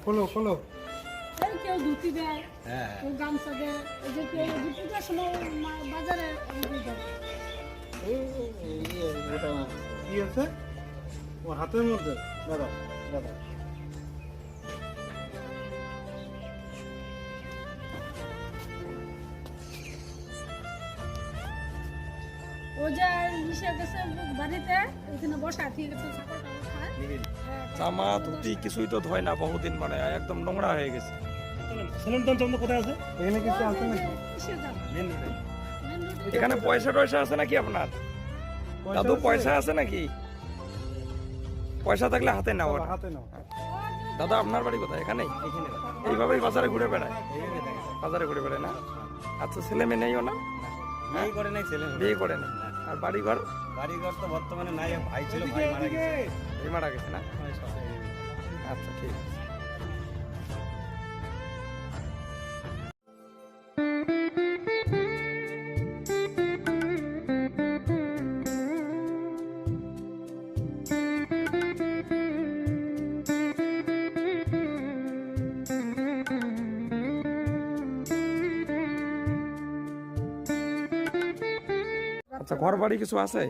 খোলো খোলো। এই কেউ ধুতি দেয়, কেউ গামছা দেয়, এই যে কেউ পূজার সময় বাজারে দেয়। কি আছে ওর হাতের মধ্যে? দাদা দাদা ও যে মিশে গেছে বাড়িতে, ওইখানে বসা ঠিক আছে, জামা ধুতি কিছুই তো ধয় না বহুদিন, মানে একদম নোংরা হয়ে গেছে। কোথায় আছে? এখানে কিছু আছে নাকি? এখানে পয়সা টয়সা আছে নাকি আপনার দাদু? পয়সা আছে নাকি? পয়সা থাকলে হাতে নাও। হাতে নাও। দাদা আপনার বাড়ি কোথায়? এখানেই? এইভাবেই বাজারে ঘুরে বেড়ায়? বাজারে ঘুরে বেড়ায় না? আচ্ছা, ছেলে মেয়ে নেইও না? বিয়ে করে নাই, ছেলে বিয়ে করে নেই। আর বাড়ি ঘর? বাড়ি ঘর তো বর্তমানে নাই, ভাই ছিল, ভাই মারা গেছে। এই মারা গেছে না? আচ্ছা, ঠিক আছে। আচ্ছা, ঘর বাড়ি কিছু আছে?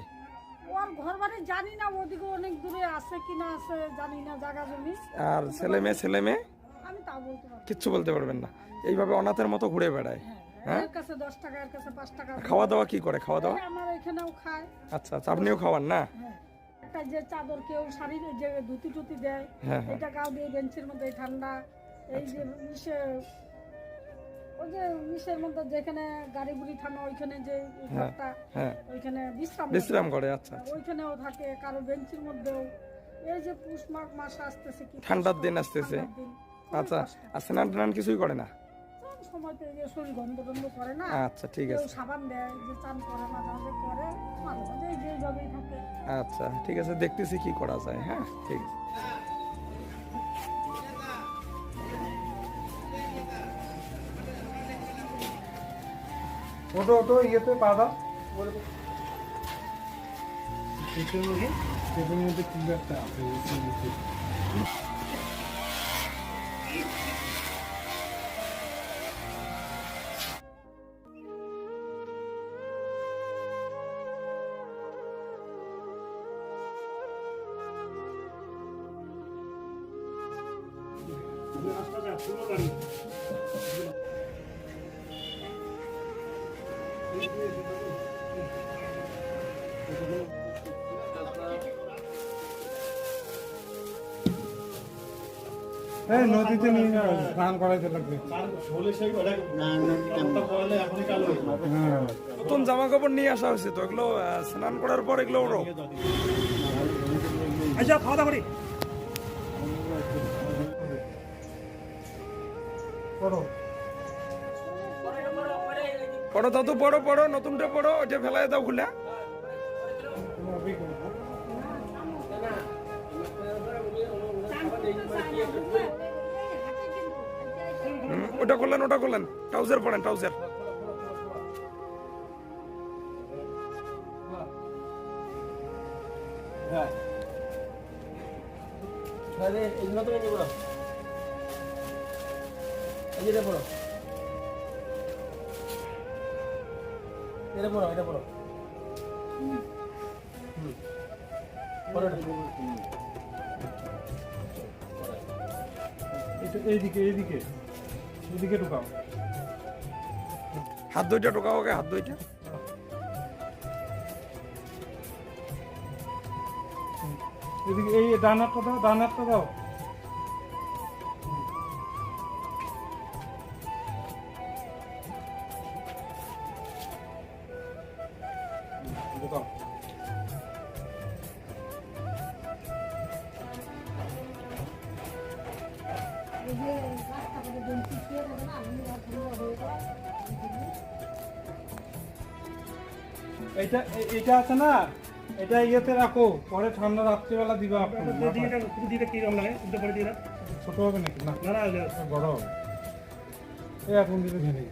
ওর ঘর বাড়ি জানি না, ওদিকে অনেক দূরে আছে কিনা আছে জানি না, জায়গা জমি। আর ছেলে মেয়ে? আমি তাও বলতে পারবো কিচ্ছু বলতে পারবেন না? এইভাবে অনাথের মতো ঘুরে বেড়ায়? হ্যাঁ, এর কাছে 10 টাকা, এর কাছে 5 টাকা। খাওয়া দাওয়া কি করে? খাওয়া দাওয়া? আমার এখানেও খায়। আচ্ছা আচ্ছা, আপনিও খাওয়ান না? হ্যাঁ, একটা যে চাদর কেউ শাড়ি যে ধুতি টুতি দেয়, হ্যাঁ, হ্যাঁ। এটা গাও দিয়ে বেঞ্চের মধ্যে ঠান্ডা, এই যে মিশে ওই যে মিশের মধ্যে যেখানে গাড়ি গুড়ি থামে ওইখানে যে ঘরটা, হ্যাঁ, ওইখানে বিশ্রাম করে। আচ্ছা আচ্ছা। ওইখানেও থাকে, কারো বেঞ্চের মধ্যেও। এই যে পুষ মাঘ মাস আসতেছে, কি ঠান্ডার দিন আসতেছে। আচ্ছা, আর স্নান টান কিছুই করে না? সময়তে যে শরীর গন্ধ টন্ধ করে না, আচ্ছা, ঠিক কেউ আছে। সাবান দেয়, যে চান করে মাঝে মাঝে করে, মাঝে মাঝে যেভাবেই থাকে। আচ্ছা, ঠিক আছে, দেখতেছি কি করা যায়। হ্যাঁ, ঠিক আছে। ওটো ওটো ইয়েতে পা দাও। পেটের মধ্যে কি একটা আছে। এই নদীতে নিয়ে স্নান করাইতে লাগবে। হ্যাঁ, নতুন জামা কাপড় নিয়ে আসা হয়েছে তো, এগুলো স্নান করার পর এগুলো ওরো। আচ্ছা, খাওয়া দাওয়া করি। করো। পড়ো দাদু, পড়ো পড়ো, নতুনটা পড়ো, ওইটা ফেলায় দাও খুলে। ওটা করলেন, ট্রাউজার পড়েন, ট্রাউজার। এইদিকে ঢুকাও। হাত দুইটা ঢোকাও, ওকে হাত দুইটা। এদিকে এই ডান হাতটা দাও, ডান হাতটা দাও। ঢুকাও। এই যে রাস্তা করে বেঞ্চি শুয়ে থাকে না, আমি ঠান্ডা হয়ে যায়। এইটা আছে না, এটা ইয়েতে রাখো, পরে ঠান্ডা রাত্রিবেলা দিবা। ছোট হবে নাকি? না, বড় হবে। এই এখন দিলে ভেঙে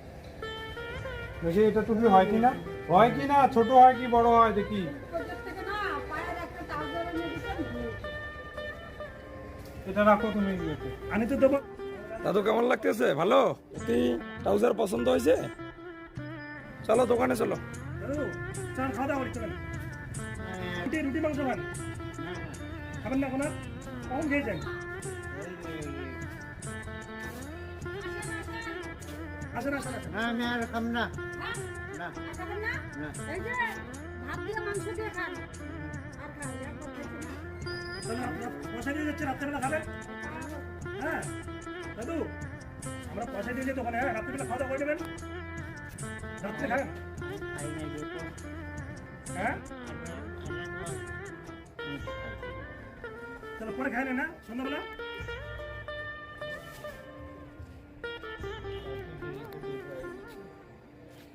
দেখি এটা টুপি হয় কি না, ছোট হয় কি বড় হয় দেখি। ওদের থেকে না পায়ের একটা ট্রাউজার এনে দিতেন। এটা রাখো তুমি ইয়েতে। আমি তো দেবো। দাদু কেমন লাগতেছে? ভালো? তুই ট্রাউজার পছন্দ হয়েছে? চলো দোকানে চলো। দাদু চল খাওয়া দাওয়া করি চলেন। রুটি রুটি মাংস খান খাবেন না এখন আর? কখন খেয়েছেন? আসেন আসেন আসেন। আমি আর খাম না। না খাবেন না? না। এই যে ভাত দিয়ে মাংস দিয়ে খান আর খান একবার খাইছেন না? তাহলে আপনারা পয়সা দিয়ে যাচ্ছে রাত্রেবেলা খাবেন? হ্যাঁ দাদু আমরা পয়সা দিয়ে যাচ্ছি ওখানে, হ্যাঁ রাত্রেবেলা খাওয়া দাওয়া করে নেবেন, রাত্রে খাবেন। খাই না যেত। হ্যাঁ তাহলে পরে খাই না সন্ধ্যাবেলা?